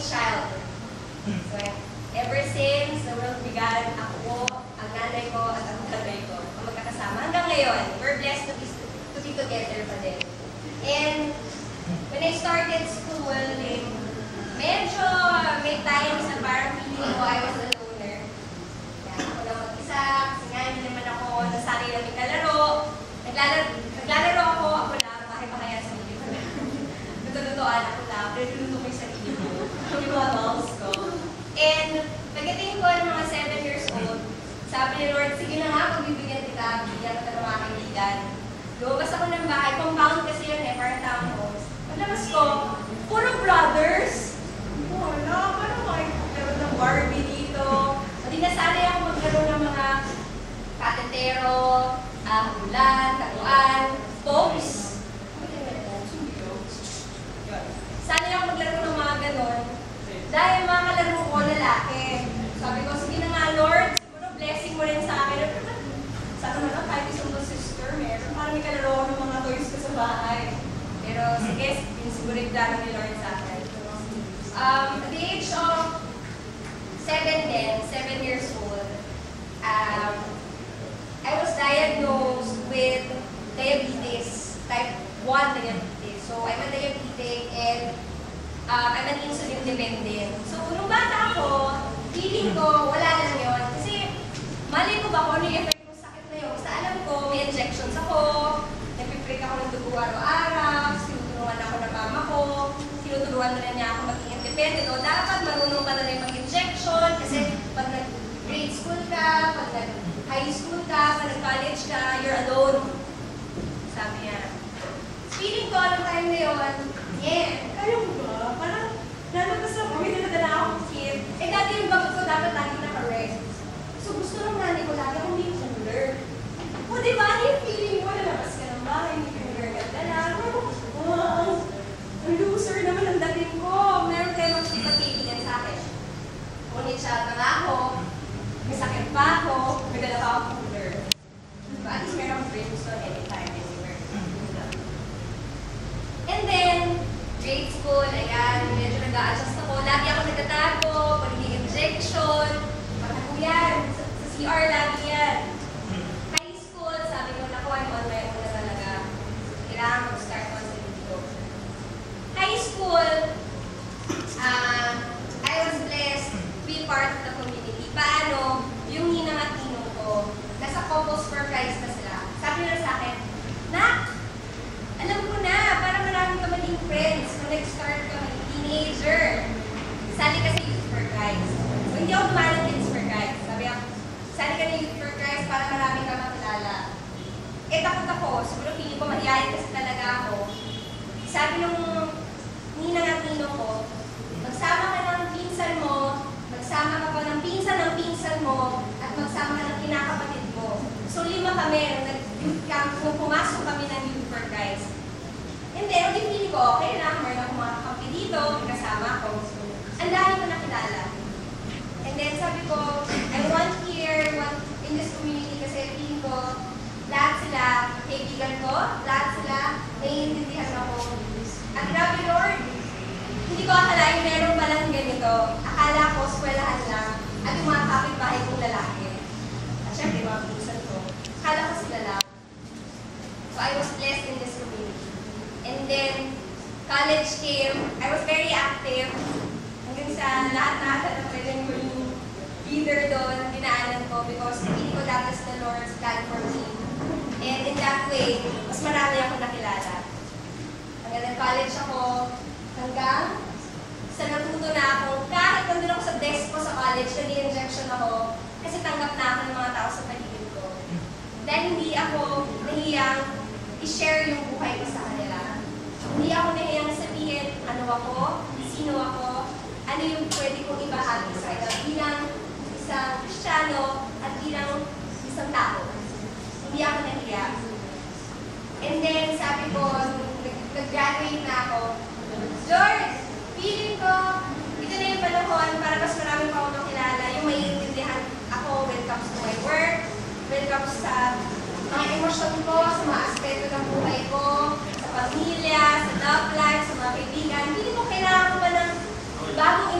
child. So, ever since the world began, ako, ang nanay ko, at ang tatay ko, ang magkakasama. Hanggang ngayon, we're blessed to be together pa din. And when I started school, medyo may times na parang feeling ko I was a loner. Kaya ako lang mag-isa, kasi nga hindi naman ako nasanay na may kalaro. Naglalaro ako lang, bahay-bahaya sa hindi ko lang. Natututoan ako lang, pero niluto ko yung sarili ko, yung mga dolls ko. And pagdating ko ng mga 7 years old, sabi ni Lord, sige na nga, pagbibigyan kita, bigyan kita ng mga kaibigan. Lumabas ako ng bahay, compound kasi yun parang townhomes. Paglabas ko, puro brothers. Wala, paano maglaro ng Barbie dito? O di nasanay ako maglaro ng mga patentero, hulan, taguan, folks. Sanay ako maglaro ng mga ganon. Dahil mga kalaro ko lalaki. Sabi ko, sige na nga Lord, siguro blessing mo rin sa akin. Sana naman ako kahit isang sister, meron. Parang may kalaro ko ng mga toys ko sa bahay. Pero sige, siguro yung plano ni Lord sa akin. At the age of 7 years old, I was diagnosed with diabetes, type 1 diabetes. So I'm a diabetic and I'm an insulin dependent. So nung bata ako, feeling ko wala lang yun. Kasi mali ko ba kung ano yung effect ng sakit na yun. Basta alam ko, may injections ako, nagpiprick ako ng dugo araw-araw, tinutulungan ako ng mama ko, tinutulungan na niya ako maging independent. O dapat marunong ka na rin mag-injection kasi pag nag-grade school ka, pag nag-high school ka, pag nag-college ka, you're alone. Sabi niya. Feeling ko, anong time na yun, kaya mo ba? Parang lalabas ako, may dinadala akong kid. Eh dati yung bagot ko dapat lagi naka-rest. So gusto ng nanay ko lagi akong being cooler. O diba, ano yung feeling mo? Lalabas ka ng bahay, hindi ka nagdala. Wow, ang loser naman ang dating ko. Meron kayo magkikipag-kaibigan sa akin. Ngunit siya na ako, may sakit pa ako, may dala pa akong cooler. Diba, at least meron akong brimstone anytime, anywhere. And then, grade school, ayan, medyo nag-a-adjust ako. Lagi ako nagtatago, pagiging injection, patago yan, sa CR lagi yan. High school, sabi ko, naku, I'm on my own na talaga. Kailangan mag-start on sa video. High school, I was blessed to be part of the community. Paano? Yung ninang at ninong ko, nasa Couples for Christ na sila. Sabi nila sa akin, Nak, alam ko na, para marami ka maging friends kung nag-start ka maging teenager. Sali ka sa Youth for Christ. So, hindi ako dumala ng Kids for Christ. Sabi ako, sali ka na Youth for Christ para marami ka makilala. Eh, takot ako. Siguro feeling ko mahihayin kasi talaga ako. Sabi nung ninang at ninong ko, magsama ka ng pinsan mo, magsama ka pa ng pinsan mo, at magsama ka ng kinakapatid mo. So, 5 kami, nag-youth camp, kung pumasok kami ng Youth for Christ. Hindi, ang feeling ko, okay lang, meron akong mga kakampi dito, kasama ako. Ang dami ko nakilala. And then sabi ko, I want here, in this community kasi feeling ko, lahat sila, kaibigan ko, lahat sila, naiintindihan ako. At grabe Lord, hindi ko akalain meron palang ganito. Akala ko, eskwelahan lang, at yung mga kapitbahay kong lalaki. At syempre, mga pinsan ko, akala ko sila lang. So I was blessed in this community. And then, college came, I was very active. Hanggang sa lahat-lahat na pwedeng maging leader doon, dinaanan ko because hindi ko that is the Lord's plan for me. And in that way, mas marami akong nakilala. Hanggang nag-college ako, hanggang sa natuto na ako, kahit nandun ako sa desk ko sa college, nag-injection ako, kasi tanggap na ako ng mga tao sa paligid ko. Dahil hindi ako nahiyang i-share yung buhay ko sa kanila. Hindi ako nahiyang sabihin ano ako, sino ako, ano yung pwede kong ibahagi sa kanila bilang isang Kristiyano at bilang isang tao. Hindi ako nahiya. And then sabi ko, nag-graduate na ako, George, feeling ko, ito na yung panahon para mas marami pa akong makilala, yung maiintindihan ako when it comes to my work, when it comes sa mga emosyon ko, sa mga aspeto ng buhay ko, sa pamilya, sa love life, sa mga kaibigan. Hindi ko kailangan ko pa ng bagong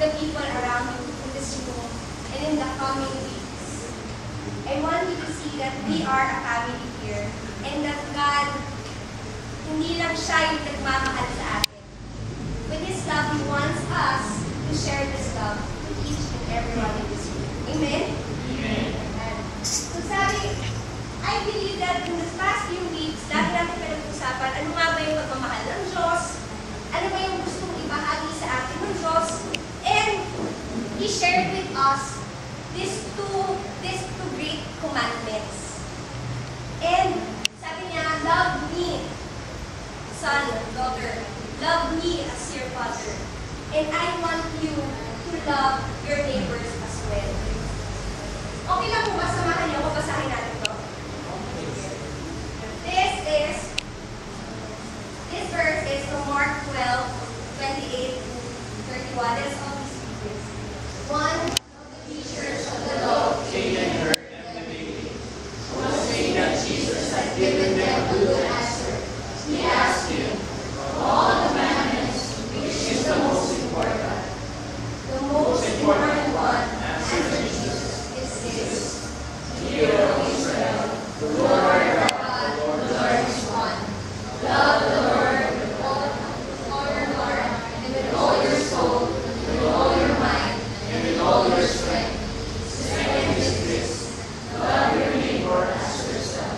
the people around you in this room and in the coming weeks. I want you to see that we are a family here and that God, hindi lang siya yung nagmamahal sa atin. With His love, He wants us to share this love to each and everyone in this room. Amen? Amen. So sabi, I believe that in the past few weeks, dahil natin pinag-usapan, ano nga ba yung pagmamahal ng Diyos? Ano ba yung gustong ibahagi sa atin ng Diyos? And He shared with us these two great commandments. And sabi niya, love me, son, daughter. Love me as your father. And I want you to love your neighbors as well. Okay lang po ba? Samahan niyo ako, basahin natin ito. This verse is from Mark 12:28 to 31. Let us all be seated. One of the teachers of the law came and heard them debating. Was saying that Jesus had given them a good answer. He asked him, of all the commandments, which is the most important? The most important one, answered Jesus, is this: Hear, O Israel, the Lord our God, the Lord is one. Love the Lord with all your heart, and with all your soul, and with all your mind, and with all your strength. Second is this: love your neighbor as yourself.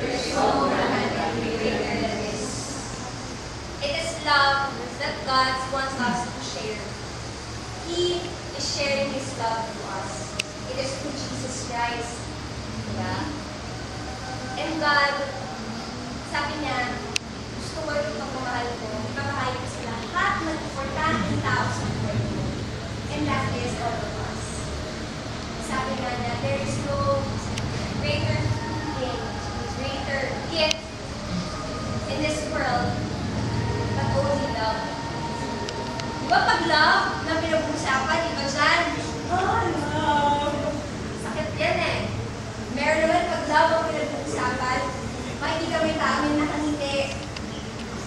There is no commandment greater than this. It is love that God wants us to share. He is sharing His love to us. It is through Jesus Christ. Yeah? And God, sabi niya, gusto ko yung pagmamahal ko, ipapahayag ko sa lahat ng importanteng tao sa buhay ko. And that is all of us. Sabi nga niya, there is no greater thing, greater gift in this world but only love. Diba pag love na pinag-uusapan, iba dyan, love. Sakit yan eh. Meron naman pag love ang pinag-uusapan, hindi kami tao yung nakangiti.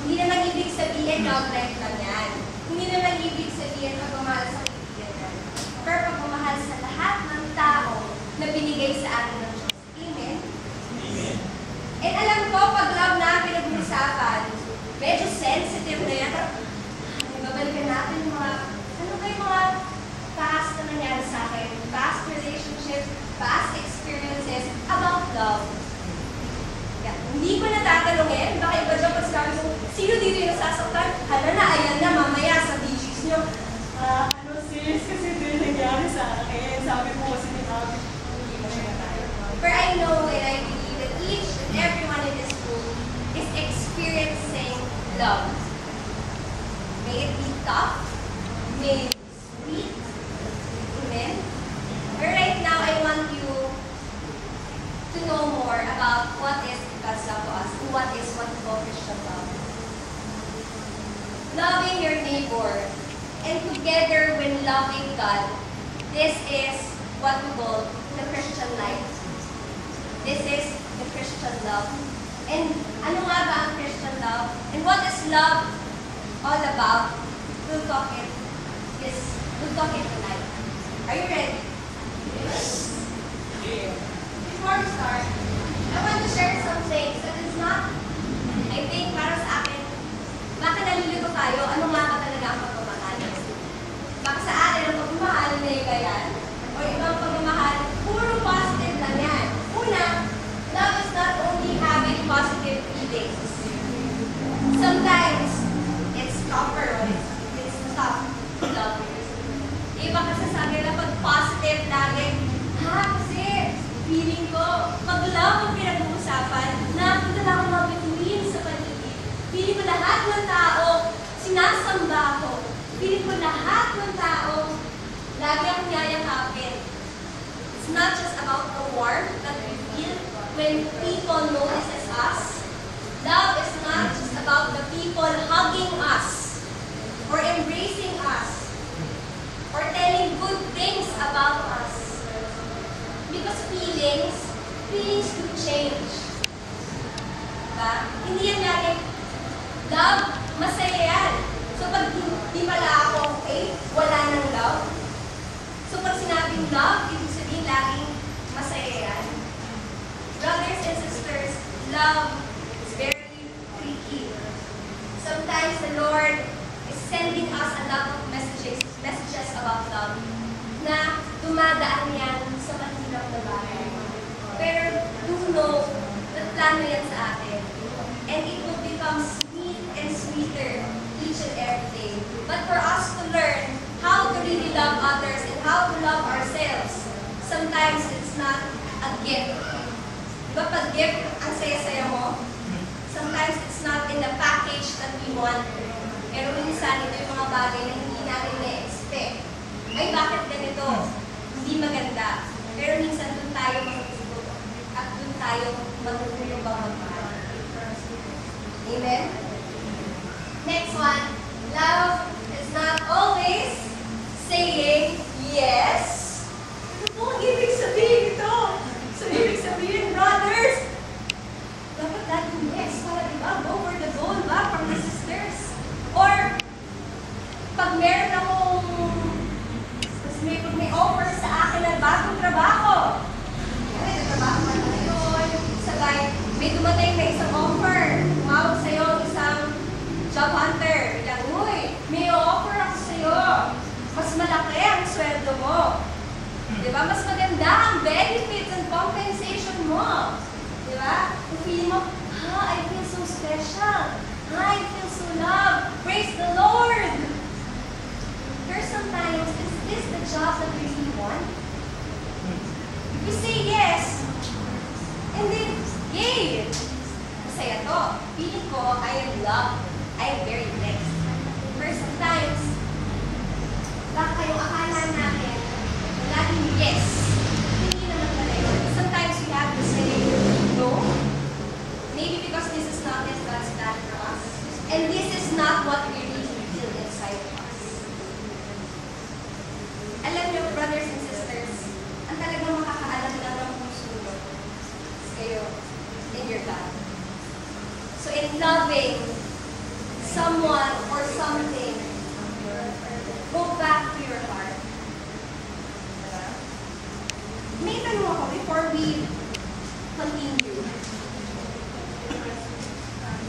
Hindi naman ibig sabihin love life lang yan. Hindi naman ibig sabihin pagmamahal sa kaibigan yan. Pero pagmamahal sa lahat ng tao na binigay sa atin ng Diyos. Amen? Amen. And alam ko, pag love na ang pinag-uusapan, medyo sensitive na yan. Babalikan natin yung mga, ano ba yung mga past na nangyari sa akin? Past relationships, past experiences about love. Yeah. Hindi ko na tatanungin, baka iba dyan pag sinabi mo, sino dito yung nasasaktan? Hala na, ayan na, mamaya sa BGs nyo. Sis, kasi ito yung nangyari sa akin. Sabi mo kasi ninabi, hindi mo siya tayo. But I know and I believe that each and everyone in this room is experiencing love. May it be tough, may it be sweet. Amen? But right now, I want you to know more about what is God's love to us and what we call Christian love. Loving your neighbor and together when loving God, this is what we call the Christian life. This is the Christian love. And ano nga ba ang Christian love? And what is love all about? We'll talk it tonight. Are you ready? Yes. Yeah. Before we start, I want to share some things that is not, I think, para sa akin, baka nalilito tayo, ano nga ba talaga ang pagmamahal? Baka sa atin, ang pagmamahal na yan, o ibang pagmamahal, puro positive lang yan. Una, love is not only having positive feelings. Sometimes, it's tougher, or it's tough to love. Iba kasi sabi na pag positive lagi, kasi feeling ko, pag love ang pinag-uusapan, nakita lang ako mabituin sa paligid. Feeling ko lahat ng tao, sinasamba ko. Feeling ko lahat ng tao, lagi akong yayakapin. It's not just about the warmth that we feel when people notice us. Love is not just about the people hugging us, or embracing us, or telling good things about us. Because feelings do change. Diba? Hindi yan lagi, love, masaya yan. So pag di pala ako okay, wala nang love, yung love, ibig sabihin laging masaya yan. Brothers and sisters, love is very tricky. Sometimes the Lord is sending us a lot of messages about love na dumadaan yan sa mahirap na bagay. Pero do know that plano yan sa atin. And it will become sweet and sweeter each and every day. But for us to learn how to really love others and how to love ourselves, sometimes it's not a gift. Diba pag gift, ang saya-saya mo? Sometimes it's not in the package that we want. Pero minsan, ito yung mga bagay na hindi natin na-expect. Ay, bakit ganito? Hindi maganda. Pero minsan, dun tayo matututo. At dun tayo matutulong bang magmahal. Amen? Next one. Love is not always saying yes. Ano po ang ibig sabihin ito? So, ibig sabihin, brothers, dapat laging yes. Para diba, go for the goal ba from the sisters? Or, pag meron akong, may offer sa akin na bagong trabaho. Ay, nagtrabaho ka na ngayon. Sabay, may dumating na isang offer. Tumawag sa'yo isang job hunter. Bilang, uy, may offer ako sa'yo. Mas malaki ang sweldo mo. Diba? Mas maganda ang benefits and compensation mo. Diba? Kung feeling mo, I feel so special. I feel so loved. Praise the Lord! There's sometimes, is this the job that we really want? You say yes, and then, yay! Masaya to. Feeling ko, I am loved. I am very blessed. But sometimes, baka yung akala natin, laging yes. Hindi naman pala yun. Sometimes we have to say no. Maybe because this is not God's plan for us. And this is not what we really feel inside of us. Alam niyo, brothers and sisters, ang talagang makakaalam lang ng puso mo is kayo and your God. So in loving someone or something, go back to your heart. May tanong ako before we continue.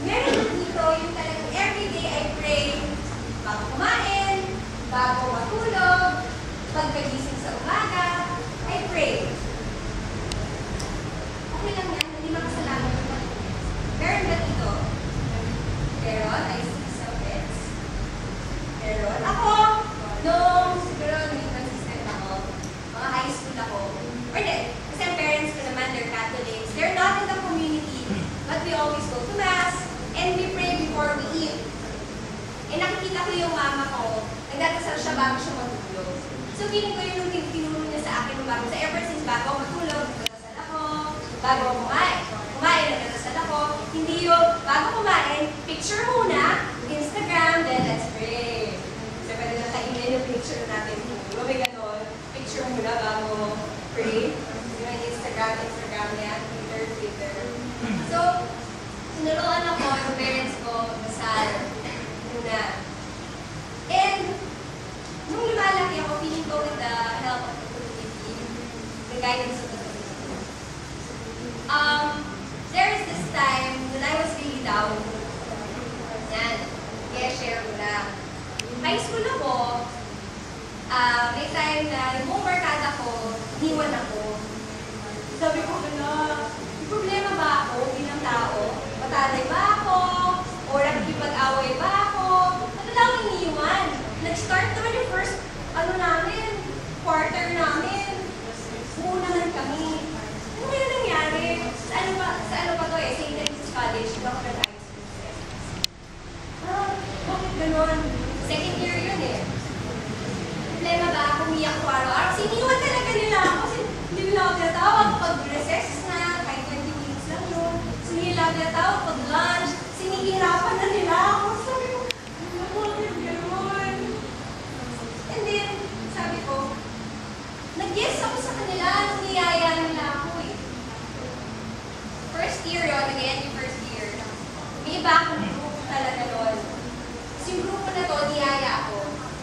Meron dito yung talagang everyday I pray bago kumain, bago matulog, pagkagising sa umaga, I pray. Okay lang yan, hindi makasalamat yung pag-ibig. Meron ba dito? Meron? I see some bits. Meron? Ako, nung siguro naging consistent ako, mga high school ako, or din, kasi ang parents ko naman, they're Catholics. They're not in the community, but we always go to Mass, and we pray before we eat. Eh nakikita ko yung mama ko, nagdadasal siya bago siya matulog. So feeling ko yun yung tinuro niya sa akin bago. So ever since bago ako matulog, nagdadasal ako. Bago ako kumain, nagdadasal ako. Hindi yung bago kumain, picture muna, Instagram, then let's pray. So pwede na kainin yung picture natin. Diba may ganon? Picture muna bago pray. Yung Instagram yan, Twitter. So, sinuruan ako ng parents ko, dasal muna. And, nung lumalaki ako, feeling ko with the help of the community, the guidance of the community. There is this time when I was really down. Yan, kaya share ko na. High school ako, may time na yung buong barkada ko, iniwan ako. Sabi ko, may problema ba ako bilang tao? Matalay ba ako? O nakikipag-away ba ako? Ano lang iniiwan? Nag-start naman yung first, quarter namin. Buo naman kami. Ano yung nangyari? Sa ano pa to St. Teresa's College, Dr. High School. Bakit ganon? Second year yun eh. Problema ba ako umiyak ko araw-araw? Siniwan talaga nila ako. Hindi nila ako tinatawag pag recess na, kahit 20 minutes lang yun. Hindi nila ako tinatawag pag lunch. Sinihirapan na nila ako. Sabi ko, bakit gano'n? And then, sabi ko, nag-yes ako sa kanila nung niyaya nila ako eh. First year yun, again yung first year. May iba akong grupo talaga doon. Kasi yung grupo na to, niyaya ako.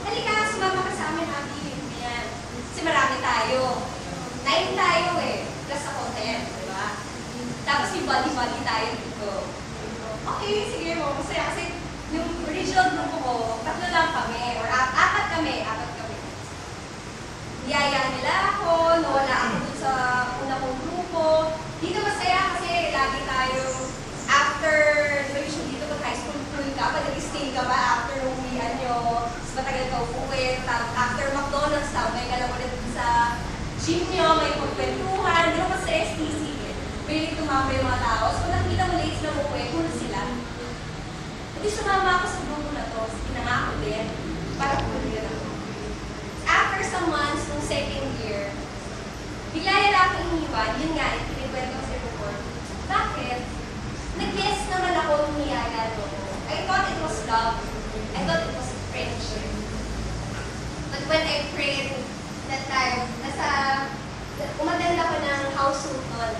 Halika, sumama ka sa amin, happy. Yan. Kasi marami tayo. nyo, may pagkwentuhan, di ba kasi sa STC, may tumama yung mga tao. So, nakita mo late na umuwi, cool sila. Hindi sumama ako sa grupo na to, pinangako din, para cool din ako. After some months, nung second year, bigla nila akong iniwan, yun nga, kinikwento ko sa report. Bakit? Nag-guess naman ako nung niyaya ko. I thought it was love. I thought it was friendship. But when I prayed that time, umattend ako ng household nun.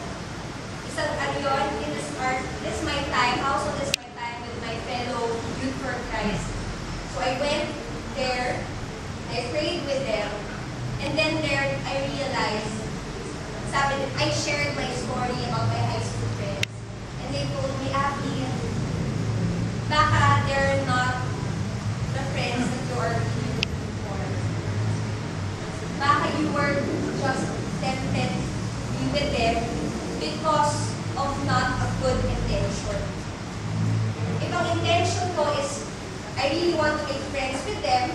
Isang ano yun, this is my time, household is my time with my fellow Youth for Christ. So I went there, I prayed with them, and then there I realized, I shared my story about my high school friends. And they told me, Abby, baka they're not the friends that you are looking for. Baka you were just tempted to be with them because of not a good intention. If ang intention ko is, I really want to make friends with them,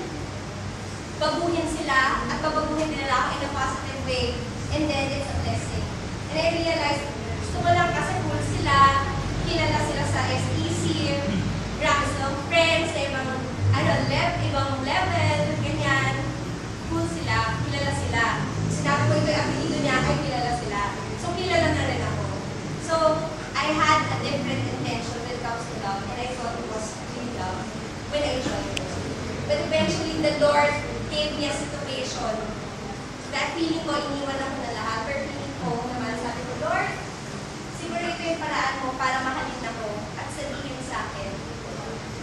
baguhin sila at babaguhin nila ako in a positive way, and then it's a blessing. And I realized, gusto ko lang kasi cool sila, kilala sila sa STC, grabe silang friends sa ibang, ibang level, ganyan. Cool sila, kilala sila. Sinabi ko ito, ang apelido niya, ay kilala sila. So, kilala na rin ako. So, I had a different intention when it comes to love, and I thought it was really love when I joined it. But eventually, the Lord gave me a situation that feeling ko, iniwan ako na lahat. Pero feeling ko naman, sabi ko, Lord, siguro ito yung paraan mo para mahalin ako at sabihin sa akin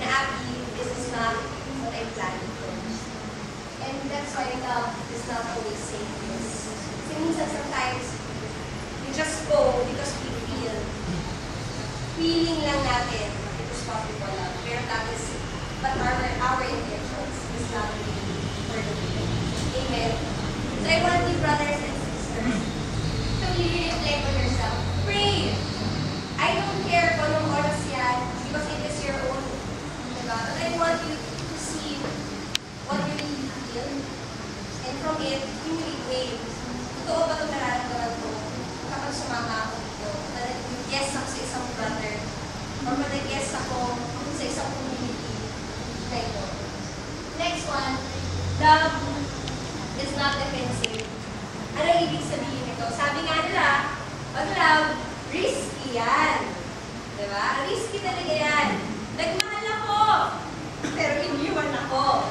na Abby, this is not what I'm planning for. And that's why love is not always saying this. Kasi minsan sometimes, we just go because we feel. Feeling lang natin, it is what we call love. Pero that is, but our intentions is not really for the people. Amen. So I want you, brothers and sisters, to really reflect on yourself. Pray. I don't care kung anong oras yan because it is your own. Diba? But I want you to see what you really feel. And from it, you will weigh. Totoo ba itong nararamdaman ko kapag sumama ako dito? Na nag-guess ako sa isang brother or nag-guess ako sa isang community na ito. Next one, love is not defensive. Ano ibig sabihin nito? Sabi nga nila, pag love, risky yan. Diba? Risky talaga yan. Nagmahal ako, pero iniwan ako.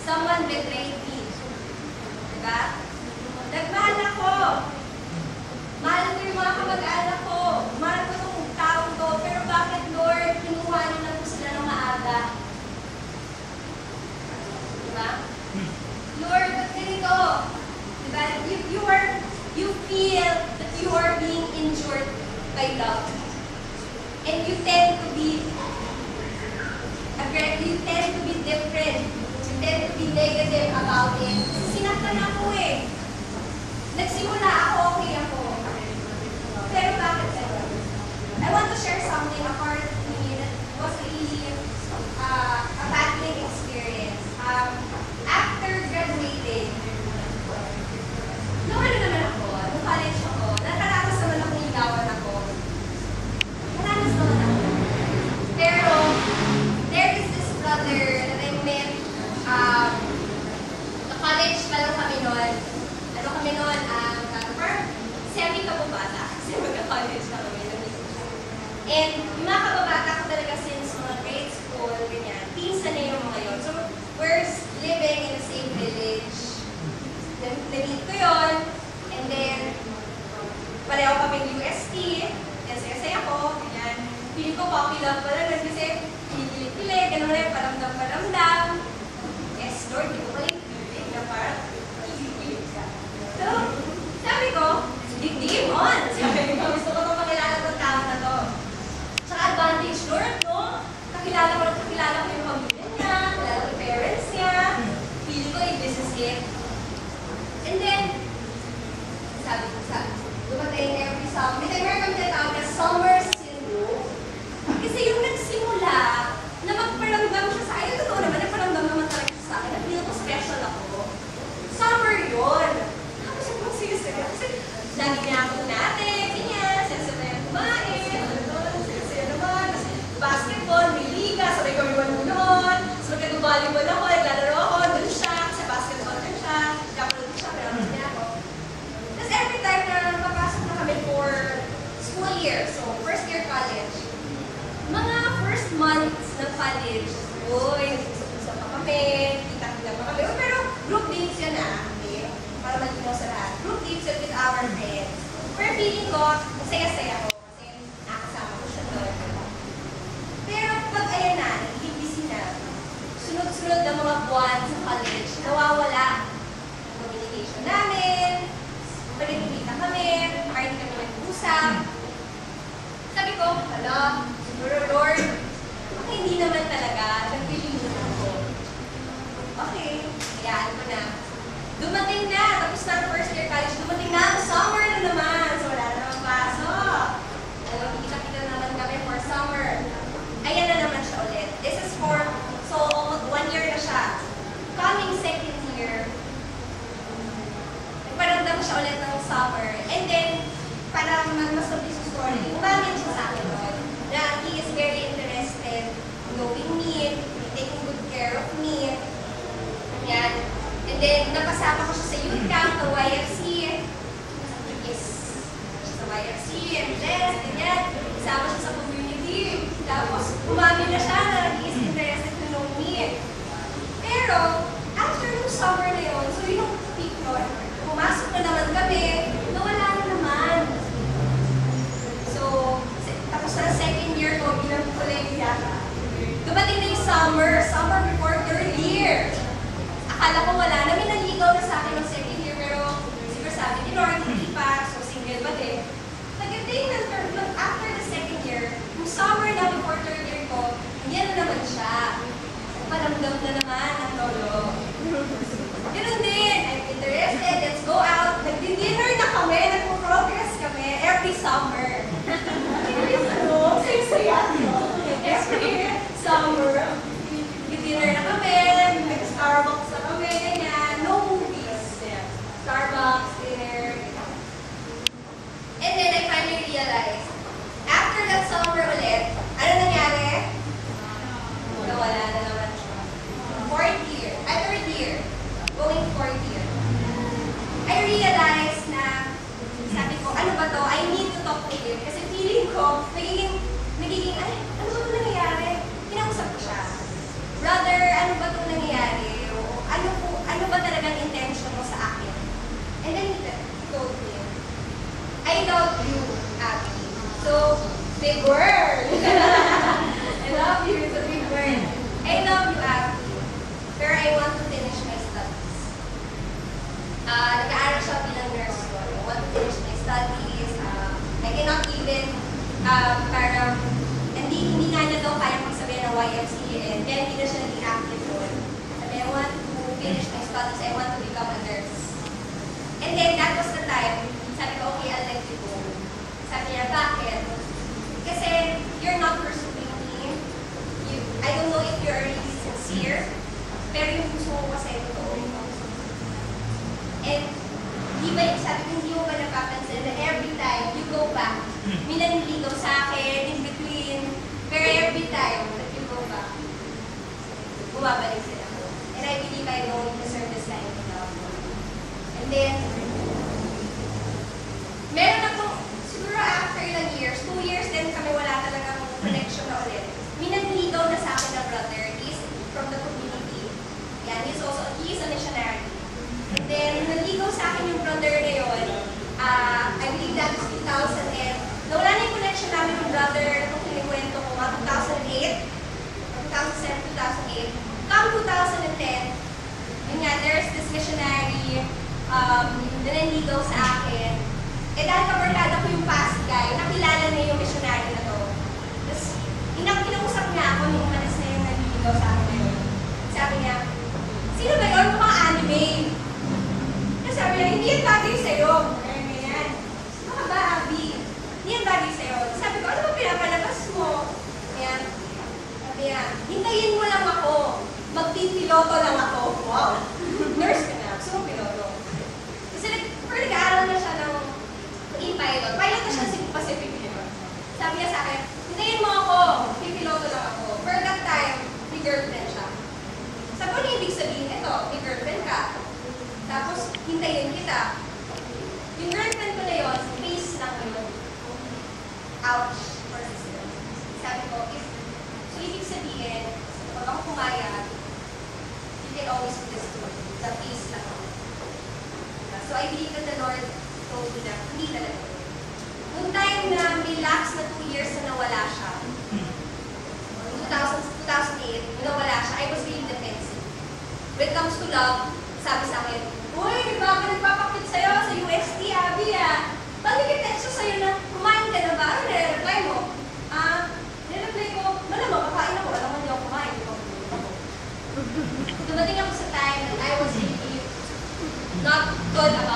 Someone betrayed me. Diba? Nagmahal ako. Mahal ko yung mga kamag-anak ko. Mahal ko itong taong to. Pero bakit, Lord, kinuha niyo na po sila ng maaga? Diba? Lord, ba't ganito? Diba? You feel that you are being injured by love. And you tend to be different. You tend to be negative about it. Sinaktan ako eh. Nagsimula ako, okay ako. Pero bakit gano'n? I want to share something, a part of me that was really a battling experience. After graduating, nung ano naman ako, nung college ako, nakaranas naman ako ligawan ako. Nakaranas naman ako. Pero, there is this brother that I met, sa college pa lang kami noon. Ano kami noon? Semi-kababata. Kasi magka-college na kami. And yung mga kababata, para malinaw sa lahat. Group trips with our friends. Pero feeling ko, masaya-saya ko kasi nakasama ko siya doon. Pero pag ayan na, naging busy na, sunod-sunod na mga buwan sa college, nawawala ang communication namin, pag-ibigita kami, hard kami mag-usap. Sabi ko, hala, siguro Lord, okay, hindi naman talaga, nag-feeling ako. Okay, hayaan ko na. Dumating na, tapos na ang first year college, dumating na ang summer na naman. So wala na naman pasok. Kita-kita naman kami for summer. Ayan na naman siya ulit. This is for, so 1 year na siya. Coming second year, nagparamdam siya ulit ng summer. And then, para mas mabilis yung story, umamin siya sa akin doon na he is very interested in knowing me, taking good care of me. Yan. And then, napasama ko siya sa youth camp, sa YFC. Yes. Sa YFC, MLS, ganyan. Isama siya sa community. Tapos, umamin na siya na he is interested to know me. Pero, after yung summer na yun, so yung peak nun, pumasok na naman kami, nawala na naman. So, tapos na second year ko, bilang kolegya. Dumating na yung summer before third year. Akala ko wala na, may naligaw na sa akin ng second year, pero siguro sabi, hindi pa, so single pa din. Nag-attain ng third, after the second year, yung summer na before third year ko, yan na naman siya. Paramdam na naman ang lolo. Ganun din, I'm interested, let's go out. Nag-dinner na kami, nag-progress kami every summer. Every summer. Nag-dinner na kami, nag-Starbucks na kami, ganyan. No movies. Starbucks, dinner. And then I finally realized, after that summer ulit, ano nangyari? Nawala na naman siya. Third year, going fourth year. I realized na, sabi ko, ano ba to? I need to talk to him. Kasi feeling ko, nagiging, ay, ano ba ito nangyayari? Kinausap ko siya. Brother, ano ba ito nangyayari? O, ano ba talagang intention mo sa akin? And then he told me, I love you, Abby. So, big word. I love you, it's a big word. I love you, Abby. Pero I want to finish my studies. Nag-aaral siya bilang nurse ko. I want to finish my studies. I cannot even, parang, hindi nga niya daw kaya magsabihin ng YFC, and kaya hindi na siya naging active doon. Sabi, I want to finish my studies. I want to become a nurse. And then, that was the time, sabi ko, okay, I'll let you go. Sabi niya, bakit? Kasi, you're not pursuing me. I don't know if you're really sincere, pero yung gusto ko kasi totoo. And, sabi ko, hindi mo ba napapansin na every time you go back, may naniligaw sa akin, in between, pero every time that you go back, bumabalik sila ko. And I believe I don't deserve this kind of love. And then, meron akong, siguro after ilang years, 2 years din kami wala talagang connection na ulit. May naniligaw na sa akin na brother, he's from the community. Yan, he is a missionary. And then, naligaw sa akin yung brother na yun. I believe that is 2008. Nawala na yung connection namin yung brother kung kinikwento ko, 2008, 2007, 2008. Come 2010, yun nga, there's this missionary na naligaw sa akin. Eh dahil kabarkada ko yung past guy, nakilala niya yung missionary na to. Tapos, kinausap niya ako nung umalis na yung naliligaw sa akin na yun. Sabi niya, sino ba yun? Mukhang anime. Sabi niya, hindi yan bagay sa'yo. Kaya ganyan. Baka ba, Abby? Hindi yan bagay sa'yo. Sabi ko, ano ba pinapalabas mo? Ayan. Sabi niya, hintayin mo lang ako. Magpipiloto lang ako. Wow. Nurse ka na. Gusto mo piloto? Kasi nag-aaral na siya ng e-pilot. Pilot na siya sa Pacific River. Sabi niya sa akin, hintayin mo ako. Pipiloto lang ako. For that time, may girlfriend siya. Sabi ko, ano ibig sabihin? Ito, may girlfriend ka. Tapos, hintayin kita. Yung girlfriend ko na yun, face lang yun. Ouch. For sister. Sabi ko, so ibig sabihin, pag ako pumayag, you can always do this to me. The face lang. So I believe that the Lord told me na hindi talaga. Noong time na may lapse na 2 years na nawala siya, 2008, nung nawala siya, I was really defensive. When it comes to love, sabi sa akin, uy, di ba ako nagpapakit sa'yo sa UST, Abby ah. Pag nag-text ko sa'yo na, kumain ka na ba? Ano nire-reply mo? Nire-reply ko, malamang, kakain ako. Alam mo, hindi ako kumain. Di ba ako? Dumating ako sa time that I was really not good about